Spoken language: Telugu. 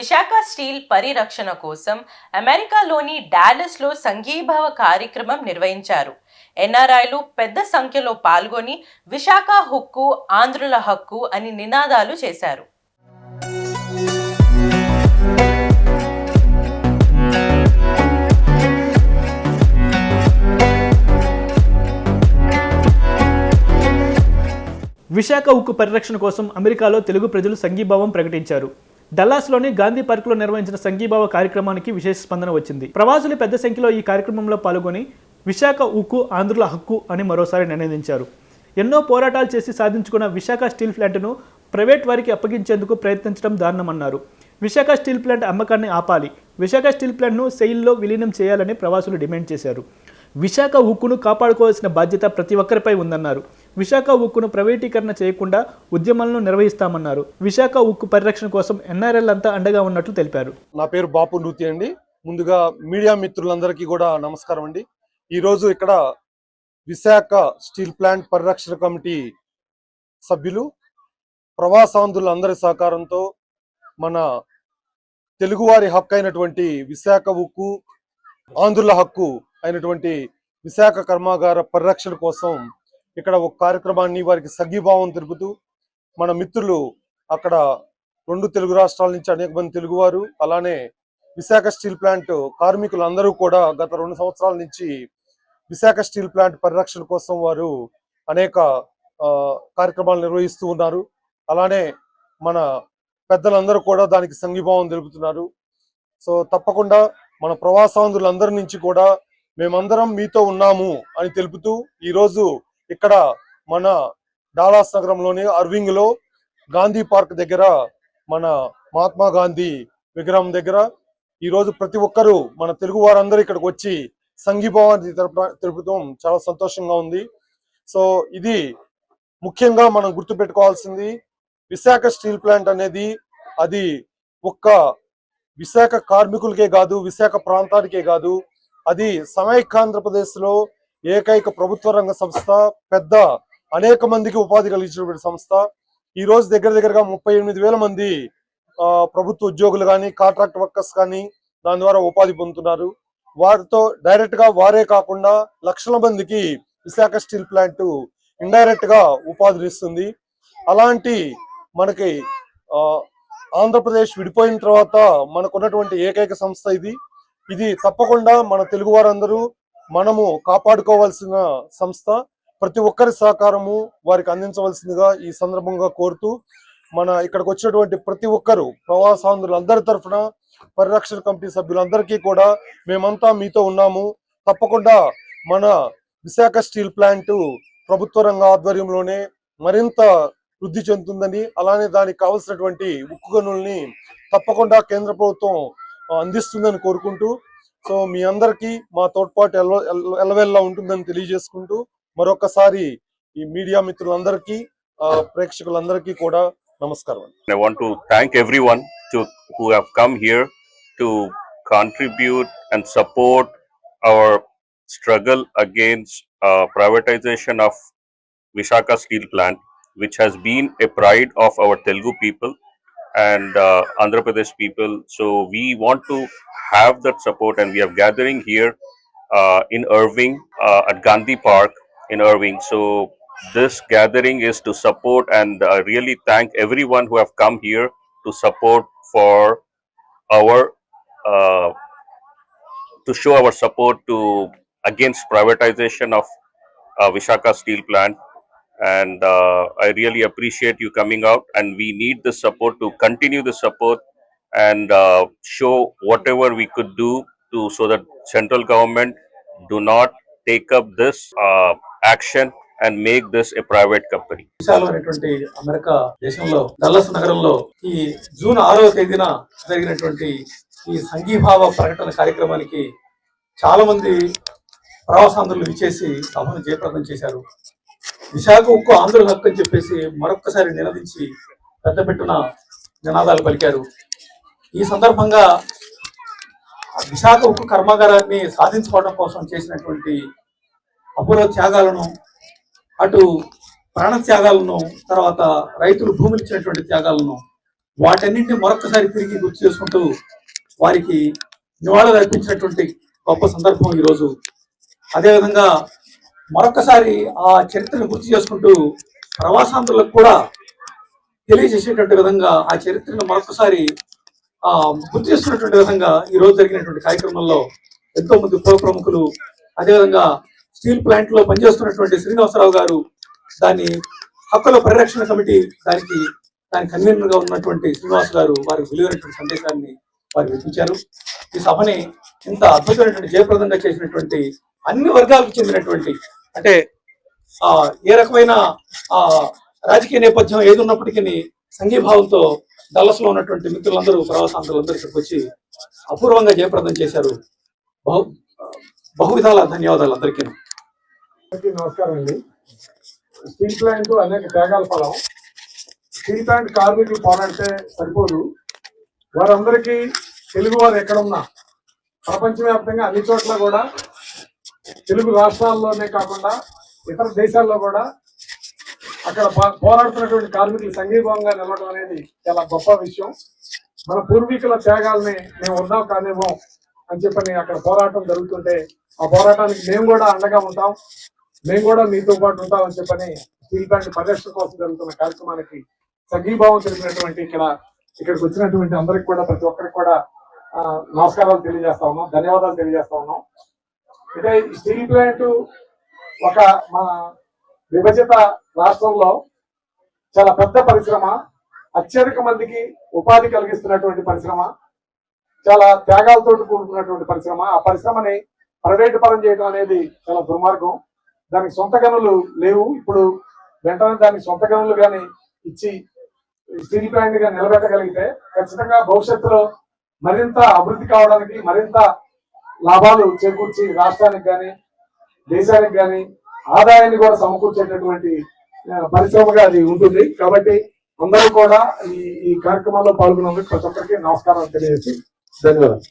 విశాఖ స్టీల్ పరిరక్షణ కోసం అమెరికాలోని డాలస్లో సంఘీభావ కార్యక్రమం నిర్వహించారు. ఎన్ఆర్ఐలు పెద్ద సంఖ్యలో పాల్గొని విశాఖ హక్కు, ఆంధ్రుల హక్కు అని నినాదాలు చేశారు. విశాఖ ఉక్కు పరిరక్షణ కోసం అమెరికాలో తెలుగు ప్రజలు సంఘీభావం ప్రకటించారు. డల్లాస్లోని గాంధీ పార్కులో నిర్వహించిన సంఘీభావ కార్యక్రమానికి విశేష స్పందన వచ్చింది. ప్రవాసులు పెద్ద సంఖ్యలో ఈ కార్యక్రమంలో పాల్గొని విశాఖ ఉక్కు, ఆంధ్రుల హక్కు అని మరోసారి నినదించారు. ఎన్నో పోరాటాలు చేసి సాధించుకున్న విశాఖ స్టీల్ ప్లాంట్ను ప్రైవేట్ వారికి అప్పగించేందుకు ప్రయత్నించడం దారుణమన్నారు. విశాఖ స్టీల్ ప్లాంట్ అమ్మకాన్ని ఆపాలి, విశాఖ స్టీల్ ప్లాంట్ను సెయిల్లో విలీనం చేయాలని ప్రవాసులు డిమాండ్ చేశారు. విశాఖ ఉక్కును కాపాడుకోవాల్సిన బాధ్యత ప్రతి ఒక్కరిపై ఉందన్నారు. విశాఖ ఉక్కును ప్రైవేటీకరణ చేయకుండా ఉద్యమాలను నిర్వహిస్తామన్నారు. విశాఖ ఉక్కు పరిరక్షణ కోసం ఎన్ఆర్ఎల్ అంతా అండగా ఉన్నట్లు తెలిపారు. నా పేరు బాపు నృతి అండి. ముందుగా మీడియా మిత్రులందరికీ కూడా నమస్కారం అండి. ఈరోజు ఇక్కడ విశాఖ స్టీల్ ప్లాంట్ పరిరక్షణ కమిటీ సభ్యులు, ప్రవాసాంధ్రులందరి సహకారంతో మన తెలుగువారి హక్కు అయినటువంటి విశాఖ ఉక్కు, ఆంధ్రుల హక్కు అయినటువంటి విశాఖ కర్మాగార పరిరక్షణ కోసం ఇక్కడ ఒక కార్యక్రమాన్ని వారికి సంఘీభావం తెలుపుతూ మన మిత్రులు అక్కడ 2 తెలుగు రాష్ట్రాల నుంచి అనేక మంది తెలుగువారు, అలానే విశాఖ స్టీల్ ప్లాంట్ కార్మికులు అందరూ కూడా గత 2 సంవత్సరాల నుంచి విశాఖ స్టీల్ ప్లాంట్ పరిరక్షణ కోసం వారు అనేక కార్యక్రమాలు నిర్వహిస్తూ ఉన్నారు. అలానే మన పెద్దలందరూ కూడా దానికి సంఘీభావం తెలుపుతున్నారు. సో తప్పకుండా మన ప్రవాసాంధ్రులందరి నుంచి కూడా మేమందరం మీతో ఉన్నాము అని తెలుపుతూ ఈరోజు ఇక్కడ మన డాలాస్ నగరంలోని అర్వింగ్ లో గాంధీ పార్క్ దగ్గర మన మహాత్మా గాంధీ విగ్రహం దగ్గర ఈరోజు ప్రతి ఒక్కరూ మన తెలుగు వారందరూ ఇక్కడికి వచ్చి సంఘీభావాన్ని తెలుపుతాం చాలా సంతోషంగా ఉంది. సో ఇది ముఖ్యంగా మనం గుర్తుపెట్టుకోవాల్సింది, విశాఖ స్టీల్ ప్లాంట్ అనేది అది ఒక్క విశాఖ కార్మికులకే కాదు, విశాఖ ప్రాంతానికే కాదు, అది సమైక్యాంధ్రప్రదేశ్ లో ఏకైక ప్రభుత్వ రంగ సంస్థ, పెద్ద అనేక మందికి ఉపాధి కలిగించినటువంటి సంస్థ. ఈ రోజు దగ్గరగా 38,000 మంది ప్రభుత్వ ఉద్యోగులు కానీ, కాంట్రాక్ట్ వర్కర్స్ కానీ దాని ద్వారా ఉపాధి పొందుతున్నారు. వారితో డైరెక్ట్ గా వారే కాకుండా లక్షల మందికి విశాఖ స్టీల్ ప్లాంట్ ఇండైరెక్ట్ గా ఉపాధినిస్తుంది. అలాంటి మనకి ఆంధ్రప్రదేశ్ విడిపోయిన తర్వాత మనకున్నటువంటి ఏకైక సంస్థ ఇది తప్పకుండా మన తెలుగు వారందరూ మనము కాపాడుకోవాల్సిన సంస్థ. ప్రతి ఒక్కరి సహకారము వారికి అందించవలసిందిగా ఈ సందర్భంగా కోరుతూ, మన ఇక్కడికి వచ్చినటువంటి ప్రతి ఒక్కరు ప్రవాసాంధ్రులందరి తరఫున పరిరక్షణ కమిటీ సభ్యులందరికీ కూడా మేమంతా మీతో ఉన్నాము. తప్పకుండా మన విశాఖ స్టీల్ ప్లాంట్ ప్రభుత్వ రంగ ఆధ్వర్యంలోనే మరింత వృద్ధి చెందుతుందని, అలానే దానికి కావలసినటువంటి ఉక్కు గనుల్ని తప్పకుండా కేంద్ర ప్రభుత్వం అందిస్తుందని కోరుకుంటూ, సో మీ అందరికీ మా తోడ్పాటు ఎల్లవెల్లా ఉంటుందని తెలియజేసుకుంటూ మరొకసారి ఈ మీడియా మిత్రులందరికీ, ప్రేక్షకులందరికీ కూడా నమస్కారం. I want to thank everyone who have come here to contribute and support our struggle against privatization of Visakhapatnam Steel Plant, which has been a pride of our Telugu people and Andhra Pradesh people. So we want to have that support, and we are gathering here in Irving at Gandhi Park in Irving. So this gathering is to support, and I really thank everyone who have come here to support for our to show our support to against privatization of Visakhapatnam Steel Plant. And I really appreciate you coming out, and we need the support to continue the support and show whatever we could do to so that central government do not take up this action and make this a private company. విశాలమైనటువంటి అమెరికా దేశంలో డల్లస్ నగరంలో ఈ జూన్ 6వ తేదీన జరిగినటువంటి ఈ సంఘీభావ ప్రకటన కార్యక్రమానికి చాలా మంది ప్రవాసాంధ్రులు విచ్చేసి సభను జయప్రదం చేశారు. విశాఖ ఉక్కు, ఆంధ్రుల హక్కు అని చెప్పేసి మరొక్కసారి నినదించి పెద్ద పెట్టున నినాదాలు పలికారు. ఈ సందర్భంగా విశాఖ ఉక్కు కర్మాగారాన్ని సాధించుకోవడం కోసం చేసినటువంటి అపూర్వ త్యాగాలను, అటు ప్రాణ త్యాగాలను, తర్వాత రైతులు భూములు ఇచ్చినటువంటి త్యాగాలను వాటన్నింటినీ మరొకసారి తిరిగి గుర్తు చేసుకుంటూ వారికి నివాళులు అర్పించినటువంటి గొప్ప సందర్భం ఈరోజు. అదేవిధంగా మరొకసారి ఆ చరిత్రను గుర్తు చేసుకుంటూ ప్రవాసాంధ్రులకు కూడా తెలియజేసేటువంటి విధంగా ఆ చరిత్రను మరొకసారి గుర్తు చేసుకున్నటువంటి విధంగా ఈ రోజు జరిగినటువంటి కార్యక్రమంలో ఎంతో మంది ఉప ప్రముఖులు, అదేవిధంగా స్టీల్ ప్లాంట్ లో పనిచేస్తున్నటువంటి శ్రీనివాసరావు గారు, దాని హక్కుల పరిరక్షణ కమిటీ దాని కన్వీనర్ గా ఉన్నటువంటి శ్రీనివాస్ గారు వారికి విలువైనటువంటి సందేశాన్ని వారు వినిపించారు. ఈ సభని ఇంత అద్భుతమైనటువంటి జయప్రదంగా చేసినటువంటి అన్ని వర్గాలకు చెందినటువంటి, అంటే ఏ రకమైన రాజకీయ నేపథ్యం ఏది ఉన్నప్పటికీ సంఘీభావంతో డల్లస్ లో ఉన్నటువంటి మిత్రులందరూ, ప్రవాసాంధ్రులందరూ ఇక్కడికి వచ్చి అపూర్వంగా జయప్రదం చేశారు. బహువిధాల ధన్యవాదాలు అందరికీ. నమస్కారం అండి. స్టీల్ ప్లాంట్ అనేక త్యాగాల ఫలం. స్టీల్ ప్లాంట్ కార్మికులు పోరాడితే సరిపోదు, వారందరికీ తెలుగు వారు ఎక్కడున్నా ప్రపంచవ్యాప్తంగా అన్ని చోట్ల కూడా, తెలుగు రాష్ట్రాల్లోనే కాకుండా ఇతర దేశాల్లో కూడా అక్కడ పోరాడుతున్నటువంటి కార్మికులు సంఘీభావంగా నిలవడం అనేది చాలా గొప్ప విషయం. మన పూర్వీకుల త్యాగాల్ని మేము వద్దాం కాదేమో అని చెప్పని అక్కడ పోరాటం జరుగుతుంటే ఆ పోరాటానికి మేము కూడా అండగా ఉంటాం, మేము కూడా మీతో పాటు ఉంటాం అని చెప్పని స్టీల్ ప్లాంట్ పరిరక్షణ కోసం జరుగుతున్న కార్యక్రమానికి సంఘీభావం తెలిపినటువంటి ఇక్కడికి వచ్చినటువంటి అందరికి కూడా, ప్రతి ఒక్కరికి కూడా నమస్కారాలు తెలియజేస్తా ఉన్నాం, ధన్యవాదాలు తెలియజేస్తా ఉన్నాం. అంటే ఈ స్టీల్ ప్లాంట్ ఒక మన విభజిత రాష్ట్రంలో చాలా పెద్ద పరిశ్రమ, అత్యధిక మందికి ఉపాధి కలిగిస్తున్నటువంటి పరిశ్రమ, చాలా త్యాగాలతో కూడుకున్నటువంటి పరిశ్రమ. ఆ పరిశ్రమని ప్రైవేటు పరం చేయడం అనేది చాలా దుర్మార్గం. దానికి సొంత గనులు లేవు. ఇప్పుడు వెంటనే దానికి సొంత గనులు కానీ ఇచ్చి స్టీల్ ప్లాంట్ గా నిలబెట్టగలిగితే ఖచ్చితంగా భవిష్యత్తులో మరింత అభివృద్ధి కావడానికి, మరింత లాభాలు చేకూర్చి రాష్ట్రానికి కానీ దేశానికి కానీ ఆదాయాన్ని కూడా సమకూర్చేటటువంటి పరిశ్రమగా అది ఉంటుంది. కాబట్టి అందరూ కూడా ఈ కార్యక్రమంలో పాల్గొన్నందుకు ప్రతి ఒక్కరికి నమస్కారాలు తెలియజేసి ధన్యవాదాలు.